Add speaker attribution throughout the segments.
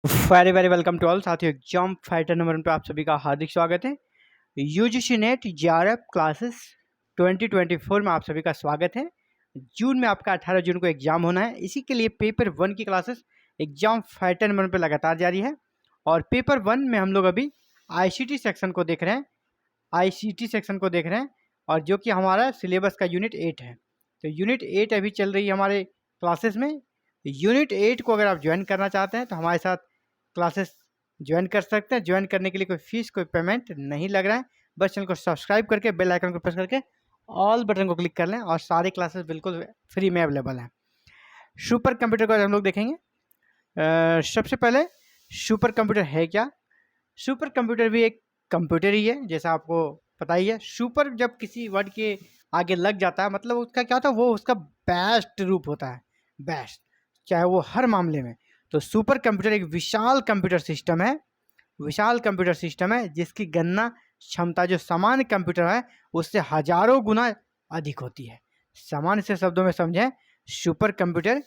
Speaker 1: Very very welcome to all साथियों। Exam fighter number पे आप सभी का हार्दिक स्वागत है। यूजीसी नेट जेआरएफ क्लासेस 2024 में आप सभी का स्वागत है। जून में आपका 18 जून को एग्जाम होना है। इसी के लिए पेपर 1 की क्लासेस एग्जाम फाइटर नंबर पे लगातार जारी है। और पेपर 1 में हम लोग अभी आईसीटी सेक्शन को देख रहे हैं। और जो कि हमारा सिलेबस का यूनिट 8 है। तो यूनिट 8 अभी चल रही है हमारे क्लासेस में। यूनिट 8 को अगर आप ज्वाइन करना चाहते हैं तो हमारे साथ क्लासेस ज्वाइन कर सकते हैं। ज्वाइन करने के लिए कोई फीस कोई पेमेंट नहीं लग रहा है। बस चैनल को सब्सक्राइब करके बेल आइकन को प्रेस करके ऑल बटन को क्लिक कर लें और सारे क्लासेस बिल्कुल फ्री में अवेलेबल हैं। सुपर कंप्यूटर को हम लोग देखेंगे। सबसे पहले सुपर कंप्यूटर है क्या। सुपर कंप्यूटर भी एक कंप्यूटर ही है, जैसा आपको पता ही है। सुपर जब किसी वर्ड के आगे लग जाता है मतलब उसका क्या होता है, वो उसका बेस्ट रूप होता है। बेस्ट, चाहे वो हर मामले में। तो सुपर कंप्यूटर एक विशाल कंप्यूटर सिस्टम है जिसकी गणना क्षमता जो सामान्य कंप्यूटर है उससे हजारों गुना अधिक होती है। सामान्य से शब्दों में समझें, सुपर कंप्यूटर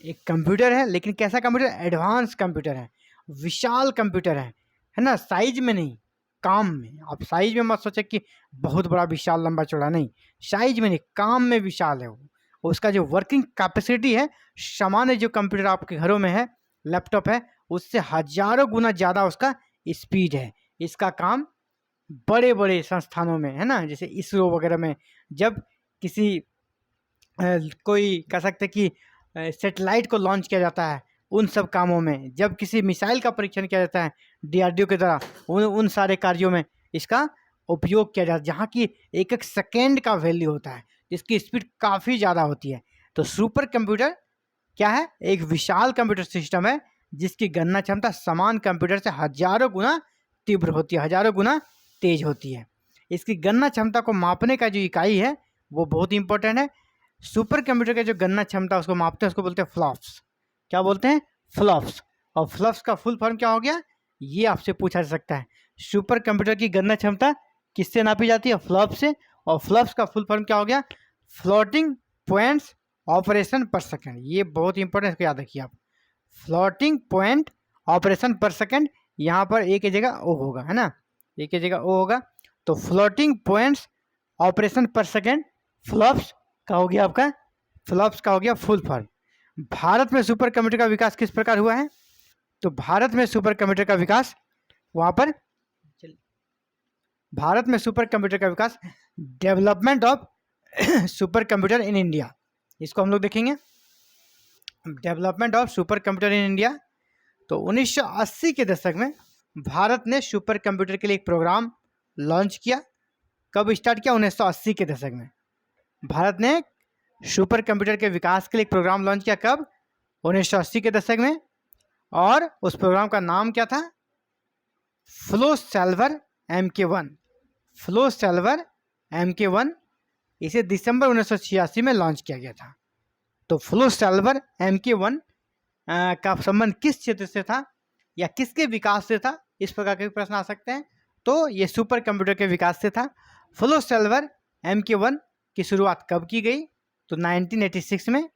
Speaker 1: एक कंप्यूटर है, लेकिन कैसा कंप्यूटर? एडवांस कंप्यूटर है, विशाल कंप्यूटर है ना। साइज में नहीं, काम में। आप साइज में मत सोचे कि बहुत बड़ा विशाल लंबा चौड़ा, नहीं। साइज में नहीं, काम में विशाल है वो। उसका जो वर्किंग कैपेसिटी है, सामान्य जो कंप्यूटर आपके घरों में है, लैपटॉप है, उससे हजारों गुना ज़्यादा उसका स्पीड है। इसका काम बड़े बड़े संस्थानों में है ना, जैसे इसरो वगैरह में जब किसी कोई कह सकते कि सेटेलाइट को लॉन्च किया जाता है, उन सब कामों में, जब किसी मिसाइल का परीक्षण किया जाता है डीआरडीओ के द्वारा, उन सारे कार्यों में इसका उपयोग किया जाता है, जहाँ की एक एक सेकेंड का वैल्यू होता है, जिसकी स्पीड काफ़ी ज़्यादा होती है। तो सुपर कंप्यूटर क्या है? एक विशाल कंप्यूटर सिस्टम है जिसकी गणना क्षमता समान कंप्यूटर से हजारों गुना तीव्र होती है, हजारों गुना तेज होती है। इसकी गणना क्षमता को मापने का जो इकाई है वो बहुत इंपॉर्टेंट है। सुपर कंप्यूटर का जो गणना क्षमता उसको मापते हैं, उसको बोलते हैं फ्लॉप्स। क्या बोलते हैं? फ्लॉप्स। और फ्लॉप्स का फुल फॉर्म क्या हो गया, ये आपसे पूछा जा सकता है। सुपर कंप्यूटर की गणना क्षमता किससे नापी जाती है? फ्लॉप से। और फ्लॉप्स का फुल फॉर्म क्या हो गया? फ्लोटिंग पॉइंट्स ऑपरेशन पर सेकेंड। ये बहुत इंपॉर्टेंट, इसको याद रखिए आप। फ्लोटिंग पॉइंट ऑपरेशन पर सेकेंड, यहाँ पर ए की जगह ओ होगा, है ना, ए की जगह ओ होगा। तो फ्लोटिंग पॉइंट्स ऑपरेशन पर सेकेंड, फ्लॉप्स का हो गया आपका, फ्लॉप्स का हो गया फुल फॉर्म। भारत में सुपर कंप्यूटर का विकास किस प्रकार हुआ है? तो भारत में सुपर कंप्यूटर का विकास वहाँ पर, भारत में सुपर कंप्यूटर का विकास, development of super computer in India, इसको हम लोग देखेंगे। Development of super computer in India. तो 1980 के दशक में भारत ने सुपर कंप्यूटर के लिए एक प्रोग्राम लॉन्च किया। कब स्टार्ट किया? 1980 के दशक में भारत ने सुपर कंप्यूटर के विकास के लिए एक प्रोग्राम लॉन्च किया। कब? 1980 के दशक में। और उस प्रोग्राम का नाम क्या था? Flow solver MK1। Flow solver MK1 इसे दिसंबर 1986 में लॉन्च किया गया था। तो फ्लो सॉल्वर MK1 का संबंध किस क्षेत्र से था या किसके विकास से था, इस प्रकार के प्रश्न आ सकते हैं। तो ये सुपर कंप्यूटर के विकास से था। फ्लो सॉल्वर MK1 की शुरुआत कब की गई? तो 1986 में।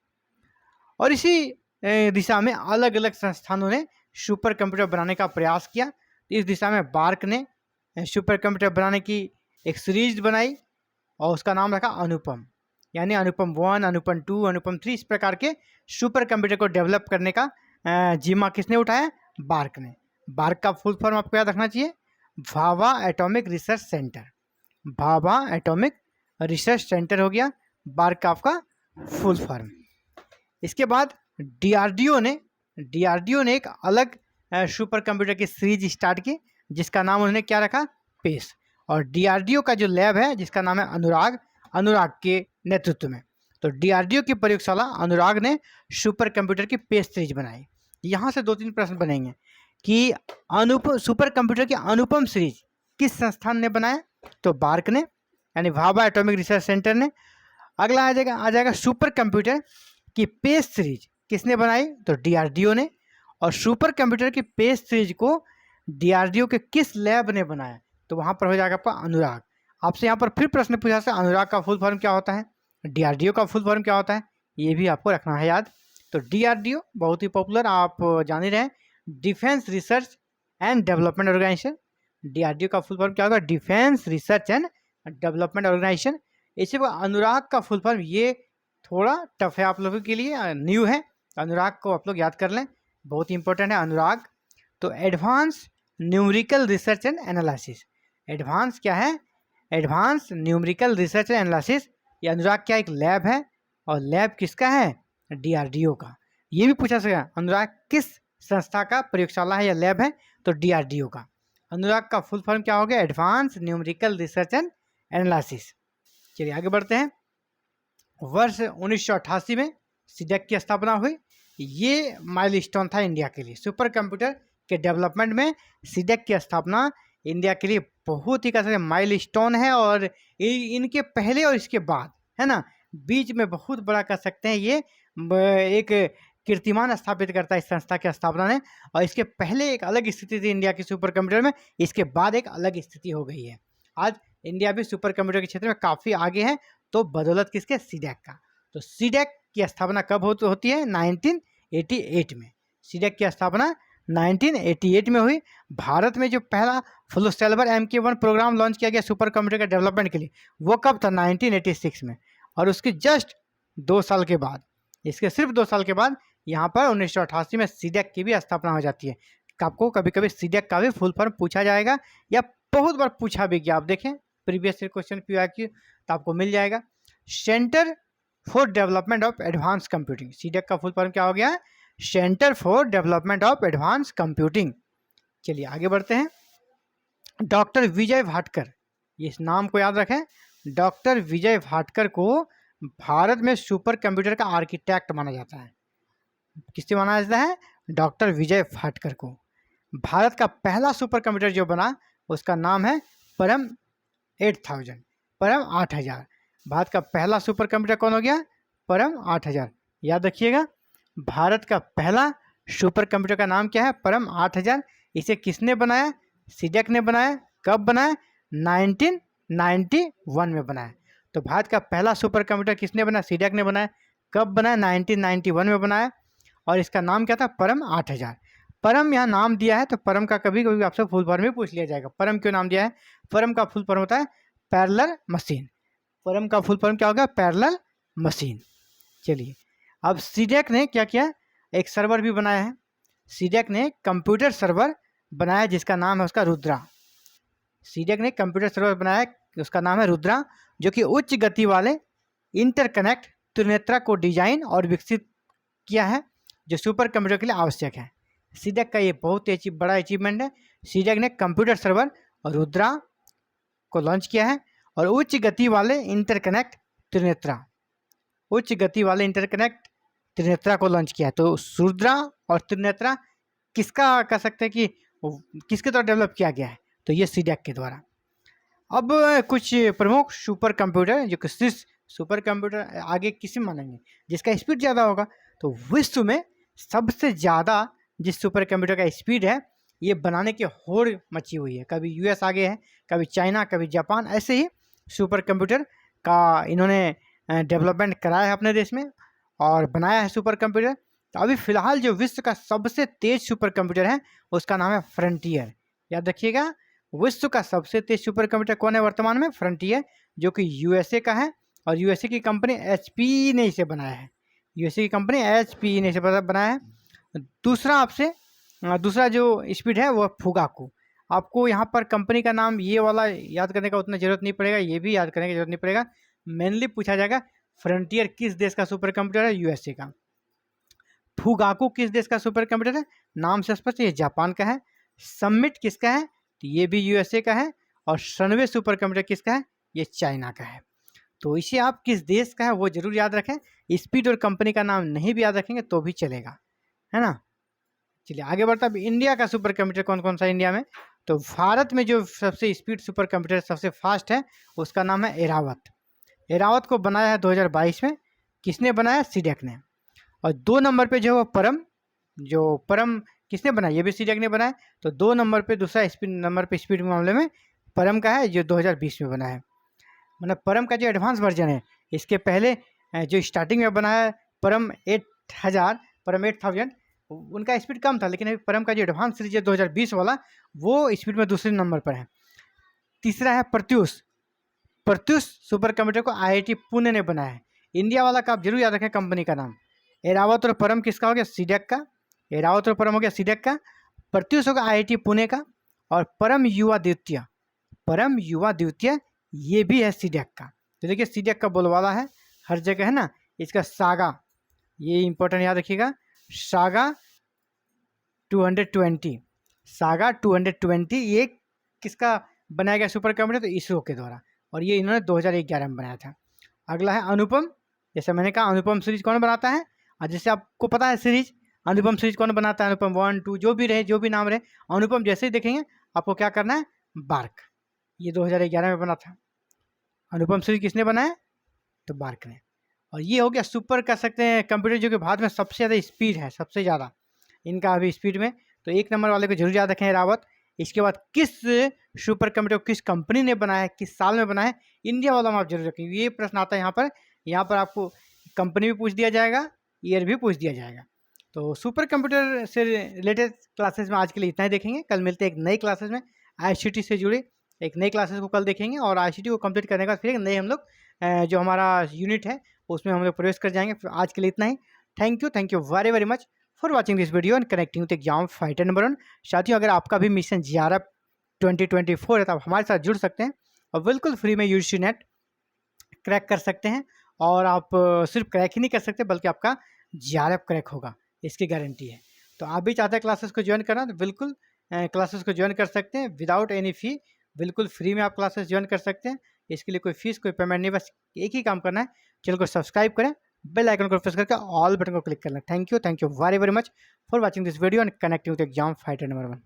Speaker 1: और इसी दिशा में अलग अलग संस्थानों ने सुपर कंप्यूटर बनाने का प्रयास किया। इस दिशा में बार्क ने सुपर कंप्यूटर बनाने की एक सीरीज बनाई और उसका नाम रखा अनुपम। यानी अनुपम 1, अनुपम 2, अनुपम 3, इस प्रकार के सुपर कंप्यूटर को डेवलप करने का जिम्मा किसने उठाया? बार्क ने। बार्क का फुल फॉर्म आपको याद रखना चाहिए, Bhabha atomic research centre. Bhabha atomic research centre हो गया बार्क का आपका फुल फॉर्म। इसके बाद डीआरडीओ ने एक अलग सुपर कंप्यूटर की सीरीज स्टार्ट की, जिसका नाम उन्होंने क्या रखा? पेस। और डीआरडीओ का जो लैब है जिसका नाम है अनुराग के नेतृत्व में। तो डीआरडीओ की प्रयोगशाला अनुराग ने सुपर कंप्यूटर की पेस सीरीज बनाई। यहाँ से 2-3 प्रश्न बनेंगे कि सुपर कंप्यूटर की अनुपम सीरीज किस संस्थान ने बनाया? तो बार्क ने, यानी भाभा एटॉमिक रिसर्च सेंटर ने। अगला आ जाएगा सुपर कंप्यूटर की पेस सीरीज किसने बनाई? तो डीआरडीओ ने। और सुपर कंप्यूटर की पेस सीरीज को डीआरडीओ के किस लैब ने बनाया? तो वहाँ पर हो जाएगा आपका अनुराग। आपसे यहाँ पर फिर प्रश्न पूछा से अनुराग का फुल फॉर्म क्या होता है, डीआरडीओ का फुल फॉर्म क्या होता है, ये भी आपको रखना है याद। तो डीआरडीओ बहुत ही पॉपुलर, आप जान ही रहे हैं। Defence research and development organisation. DRDO का फुल फॉर्म क्या होगा? Defence research and development organisation. इसी को अनुराग का फुल फॉर्म, ये थोड़ा टफ है आप लोगों के लिए, न्यू है। अनुराग को आप लोग याद कर लें, बहुत इंपॉर्टेंट है अनुराग। तो advance numerical research and analysis. Advance क्या है? Advance numerical research and analysis. ये अनुराग क्या एक लैब है, और लैब किसका है? DRDO का। ये भी पूछा सका अनुराग किस संस्था का प्रयोगशाला है या लैब है? तो DRDO का। अनुराग का फुल फॉर्म क्या हो गया? Advance numerical research and analysis. चलिए आगे बढ़ते हैं। वर्ष 1988 में सीडेक की स्थापना हुई। ये माइलस्टोन था इंडिया के लिए। सुपर कंप्यूटर के डेवलपमेंट में सीडेक की स्थापना इंडिया के लिए बहुत ही कह सकते माइलस्टोन है, और इनके पहले और इसके बाद, है ना, बीच में बहुत बड़ा कह सकते हैं ये एक कीर्तिमान स्थापित करता है इस संस्था की स्थापना ने। और इसके पहले एक अलग स्थिति थी इंडिया की सुपर कंप्यूटर में, इसके बाद एक अलग स्थिति हो गई है। आज इंडिया भी सुपर कंप्यूटर के क्षेत्र में काफ़ी आगे है, तो बदौलत किसके? सीडेक का। तो सीडेक की स्थापना कब होती है? 1988 में। सीडेक की स्थापना 1988 में हुई। भारत में जो पहला flow silver MK1 programme launch किया गया सुपर कंप्यूटर के डेवलपमेंट के लिए, वो कब था? 1986 में। और उसके जस्ट 2 साल के बाद, इसके सिर्फ 2 साल के बाद यहाँ पर 1988 में सीडेक की भी स्थापना हो जाती है। आपको कभी कभी सीडेक का भी फुल फॉर्म पूछा जाएगा, या बहुत बार पूछा भी गया। आप देखें प्रीवियस क्वेश्चन PYQ तो आपको मिल जाएगा। Centre for development of advance computing. CDAC का फुल फॉर्म क्या हो गया? Centre for development of advance computing. चलिए आगे बढ़ते हैं। डॉक्टर विजय भाटकर, इस नाम को याद रखें। डॉक्टर विजय भाटकर को भारत में सुपर कंप्यूटर का आर्किटेक्ट माना जाता है। किससे माना जाता है? डॉक्टर विजय भाटकर को। भारत का पहला सुपर कंप्यूटर जो बना उसका नाम है परम 8000, परम 8000। भारत का पहला सुपर कंप्यूटर कौन हो गया? परम 8000। याद रखिएगा, भारत का पहला सुपर कंप्यूटर का नाम क्या है? परम 8000। इसे किसने बनाया? सीडेक ने बनाया। कब बनाया? 1991 में बनाया। तो भारत का पहला सुपर कंप्यूटर किसने बनाया? सीडेक ने बनाया। कब बनाया? 1991 में बनाया। और इसका नाम क्या था? परम 8000। परम यहाँ नाम दिया है, तो परम का कभी कभी आपसे फुल फॉर्म में पूछ लिया जाएगा। परम क्यों नाम दिया है? परम का फुल फॉर्म होता है पैरेलल मशीन। परम का फुल फॉर्म क्या होगा? Parallel machine. चलिए, अब सीडेक ने क्या किया? एक सर्वर भी बनाया है। सीडेक ने कंप्यूटर सर्वर बनाया जिसका नाम है उसका रुद्रा। सीडेक ने कंप्यूटर सर्वर बनाया, उसका नाम है रुद्रा, जो कि उच्च गति वाले इंटरकनेक्ट त्रिनेत्रा को डिजाइन और विकसित किया है, जो सुपर कंप्यूटर के लिए आवश्यक है। सीडेक का ये बहुत ही बड़ा अचीवमेंट है। सीडेक ने कंप्यूटर सर्वर और रुद्रा को लॉन्च किया है, और उच्च गति वाले इंटरकनेक्ट त्रिनेत्रा, उच्च गति वाले इंटरकनेक्ट त्रिनेत्रा को लॉन्च किया है। तो रुद्रा और त्रिनेत्रा किसका कह सकते हैं कि किसके द्वारा डेवलप किया गया है? तो ये सीडेक के द्वारा। अब कुछ प्रमुख सुपर कंप्यूटर, जो कि सुपर कंप्यूटर आगे किसे मानेंगे जिसका स्पीड ज़्यादा होगा? तो विश्व में सबसे ज़्यादा जिस सुपर कंप्यूटर का स्पीड है, ये बनाने की होड़ मची हुई है। कभी US आगे है, कभी चाइना, कभी जापान। ऐसे ही सुपर कंप्यूटर का इन्होंने डेवलपमेंट कराया है अपने देश में और बनाया है सुपर कंप्यूटर। तो अभी फ़िलहाल जो विश्व का सबसे तेज़ सुपर कंप्यूटर है उसका नाम है फ्रंटियर। याद रखिएगा, विश्व का सबसे तेज सुपर कंप्यूटर कौन है वर्तमान में? फ्रंटियर, जो कि USA का है, और USA की कंपनी HP ने इसे बनाया है। USA की कंपनी HP ने इसे बनाया है। दूसरा जो स्पीड है वो फुगाकू। आपको यहाँ पर कंपनी का नाम ये वाला याद करने का उतना ज़रूरत नहीं पड़ेगा, ये भी याद करने की जरूरत नहीं पड़ेगा। मेनली पूछा जाएगा फ्रंटियर किस देश का सुपर कंप्यूटर है? USA का। फुगाकू किस देश का सुपर कंप्यूटर है? नाम से स्पष्ट, ये जापान का है। समिट किसका है? तो ये भी USA का है। और सनवे सुपर कंप्यूटर किसका है? ये चाइना का है। तो इसे आप किस देश का है वो जरूर याद रखें। स्पीड और कंपनी का नाम नहीं भी याद रखेंगे तो भी चलेगा, है ना। चलिए आगे बढ़ता है। इंडिया का सुपर कंप्यूटर कौन कौन सा इंडिया में? तो भारत में जो सबसे स्पीड सुपर कंप्यूटर सबसे फास्ट है उसका नाम है एरावत। एरावत को बनाया है 2022 में। किसने बनाया? सीडेक ने। और 2 नंबर पे जो परम, जो परम किसने बनाया? ये भी सीडेक ने बनाया। तो 2 नंबर पे दूसरा नंबर पे स्पीड के मामले में परम का है, जो 2020 में बना है। मतलब परम का जो एडवांस वर्जन है, इसके पहले जो स्टार्टिंग में बना है परम 8000, परम 8000, उनका स्पीड कम था, लेकिन अभी परम का जो एडवांस सीरीज है 2020 वाला, वो स्पीड में दूसरे नंबर पर है। तीसरा है प्रत्यूष। प्रत्यूष सुपर कंप्यूटर को IIT पुणे ने बनाया है। इंडिया वाला का आप जरूर याद रखें कंपनी का नाम। एरावत और परम किसका हो गया? सीडेक का। एरावत और परम हो गया सीडेक का। प्रत्यूष होगा IIT पुणे का। और परम युवा द्वितीय, परम युवा द्वितीय ये भी है सीडेक का। तो देखिए सीडेक का बोलवाला है हर जगह है ना। इसका सागा, ये इंपॉर्टेंट याद रखिएगा, सागा 220, सागा 220 ये किसका बनाया गया सुपर कंप्यूटर? तो इसरो के द्वारा, और ये इन्होंने 2011 में बनाया था। अगला है अनुपम। जैसे मैंने कहा अनुपम सीरीज कौन बनाता है, और जैसे आपको पता है सीरीज अनुपम सीरीज कौन बनाता है, अनुपम 1 2 जो भी रहे, जो भी नाम रहे, अनुपम जैसे ही देखेंगे आपको क्या करना है, बार्क। ये 2011 में बना था। अनुपम सीरीज किसने बनाया? तो बार्क ने। और ये हो गया सुपर कह सकते हैं कंप्यूटर, जो कि भारत में सबसे ज़्यादा स्पीड है, सबसे ज़्यादा इनका अभी स्पीड में। तो 1 नंबर वाले को जरूर याद रखें, रावत। इसके बाद किस सुपर कंप्यूटर किस कंपनी ने बनाया है, किस साल में बनाया है, इंडिया वाला आप जरूर रखें। ये प्रश्न आता है यहाँ पर आपको कंपनी भी पूछ दिया जाएगा, ईयर भी पूछ दिया जाएगा। तो सुपर कंप्यूटर से रिलेटेड क्लासेस में आज के लिए इतना ही देखेंगे। कल मिलते हैं एक नई क्लासेस में, ICT से जुड़े एक नई क्लासेस को कल देखेंगे। और ICT को कंप्लीट करने के बाद फिर एक नए हम लोग जो हमारा यूनिट है उसमें हम लोग प्रवेश कर जाएंगे। आज के लिए इतना ही। Thank you very very much for watching this video and connecting with exam fighter number 1। साथियों, अगर आपका भी मिशन JRF 2024 है तो आप हमारे साथ जुड़ सकते हैं और बिल्कुल फ्री में UGC नेट क्रैक कर सकते हैं। और आप सिर्फ क्रैक ही नहीं कर सकते बल्कि आपका JRF क्रैक होगा, इसकी गारंटी है। तो आप भी चाहते हैं क्लासेस को ज्वाइन करना तो बिल्कुल क्लासेस को ज्वाइन कर सकते हैं विदाउट एनी फी, बिल्कुल फ्री में आप क्लासेस ज्वाइन कर सकते हैं। इसके लिए कोई फीस कोई पेमेंट नहीं, बस एक ही काम करना है, चैनल को सब्सक्राइब करें, बेल आइकन को प्रेस करके ऑल बटन को क्लिक करना। Thank you very very much for watching this video and connecting with exam fighter number 1।